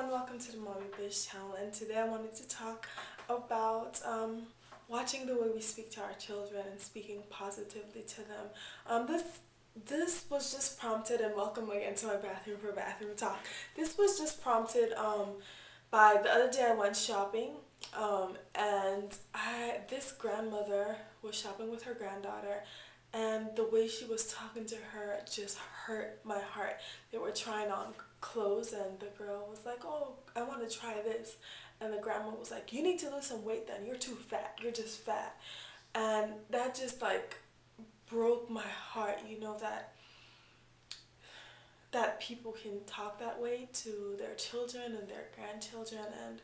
everyone, welcome to the Mommy Biz channel, and today I wanted to talk about watching the way we speak to our children and speaking positively to them. This was just prompted, and welcome again to my bathroom for bathroom talk. This was just prompted by the other day I went shopping, and this grandmother was shopping with her granddaughter, and the way she was talking to her just hurt my heart. They were trying on clothes, and the girl was like, "Oh, I want to try this," and the grandma was like, "You need to lose some weight. Then you're too fat. You're just fat," and that just like broke my heart. You know that people can talk that way to their children and their grandchildren, and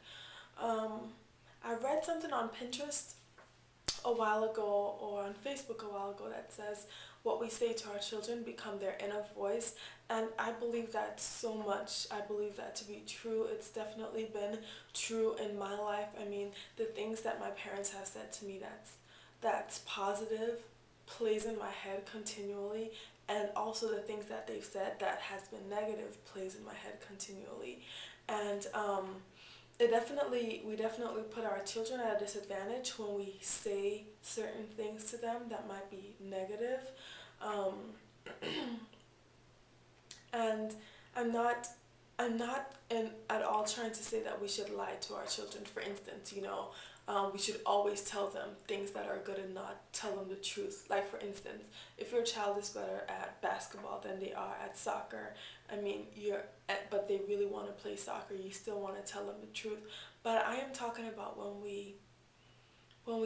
I read something on Pinterest a while ago or on Facebook a while ago that says what we say to our children become their inner voice, and I believe that so much. I believe that to be true. It's definitely been true in my life. I mean, the things that my parents have said to me that's positive plays in my head continually, and also the things that they've said that has been negative plays in my head continually. And we definitely put our children at a disadvantage when we say certain things to them that might be negative. Um, and I'm not at all trying to say that we should lie to our children. For instance, we should always tell them things that are good and not tell them the truth. Like, for instance, if your child is better at basketball than they are at soccer, I mean, but they really want to play soccer, you still want to tell them the truth. But I am talking about when we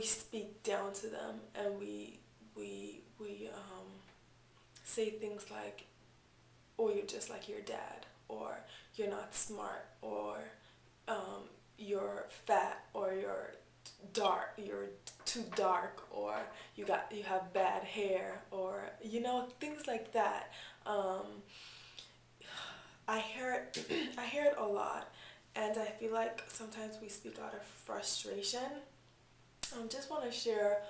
speak down to them, and we say things like, "Oh, you're just like your dad," or "You're not smart," or "You're fat," or "You're too dark," or "You have bad hair," or things like that. I hear it I hear it a lot, and I feel like sometimes we speak out of frustration. Just want to share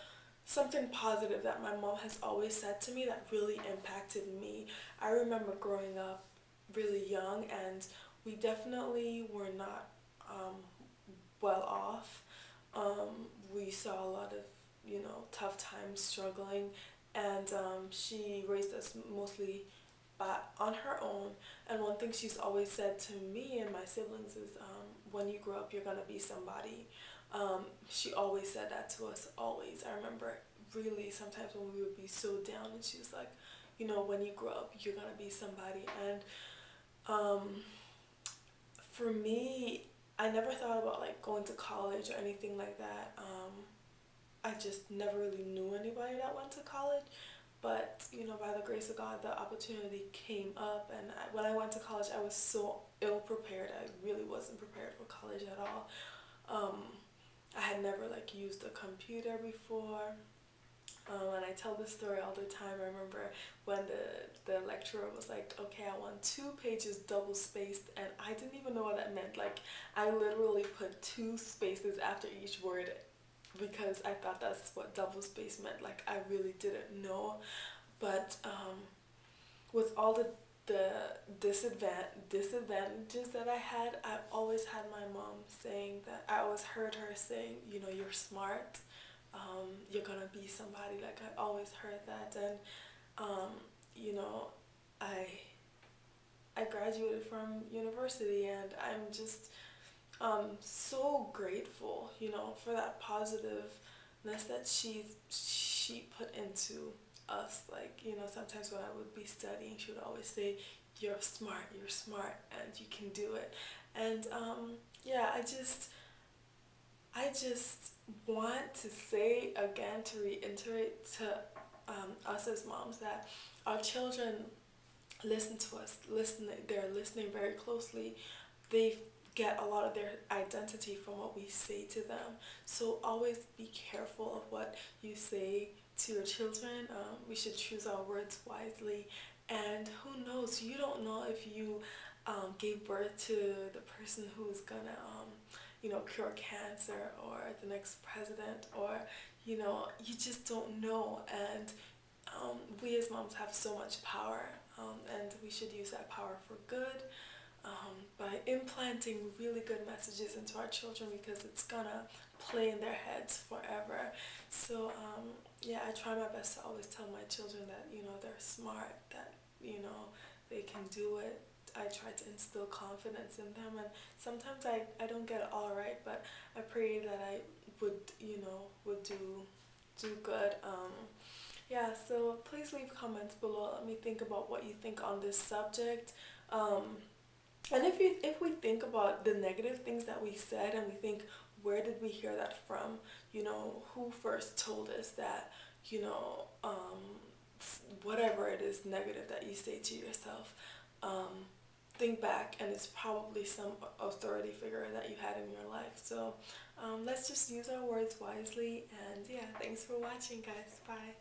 something positive that my mom has always said to me that really impacted me. I remember growing up really young, and we definitely were not well off. We saw a lot of tough times, struggling, and she raised us mostly on her own. And one thing she's always said to me and my siblings is, when you grow up, you're gonna be somebody. She always said that to us, always. I remember really sometimes when we would be so down, and she was like, when you grow up, you're gonna be somebody. And for me, I never thought about like going to college or anything like that. I just never really knew anybody that went to college. But by the grace of God, the opportunity came up, and when I went to college, I was so ill prepared. I really wasn't prepared for college at all. I had never like used a computer before, and I tell this story all the time. I remember when the lecturer was like, "Okay, I want 2 pages double spaced," and I didn't even know what that meant. Like, I literally put 2 spaces after each word because I thought that's what double space meant. Like, I really didn't know. But with all the disadvantages that I had, I always had my mom saying that. I always heard her saying, "You're smart. You're gonna be somebody." Like, I always heard that, and you know, I I graduated from university, and I'm just so grateful, for that positiveness that she put into us. Like, sometimes when I would be studying, she would always say, you're smart, and you can do it." And yeah, I just want to say again, to reiterate to us as moms, that our children listen to us. They're listening very closely. They get a lot of their identity from what we say to them. So always be careful of what you say to your children. We should choose our words wisely. And who knows? You don't know if you gave birth to the person who's gonna, cure cancer, or the next president, or you just don't know. And we as moms have so much power, and we should use that power for good. By implanting really good messages into our children, because it's gonna play in their heads forever. So yeah, I try my best to always tell my children that, you know, they're smart, that, you know, they can do it. I try to instill confidence in them, and sometimes I don't get it all right, but I pray that I would, you know, would do good. Yeah, so please leave comments below. Let me think about what you think on this subject. And if we think about the negative things that we said, and we think, where did we hear that from? You know, who first told us that? You know, whatever it is negative that you say to yourself, think back, and it's probably some authority figure that you had in your life. So let's just use our words wisely. And yeah, thanks for watching, guys. Bye.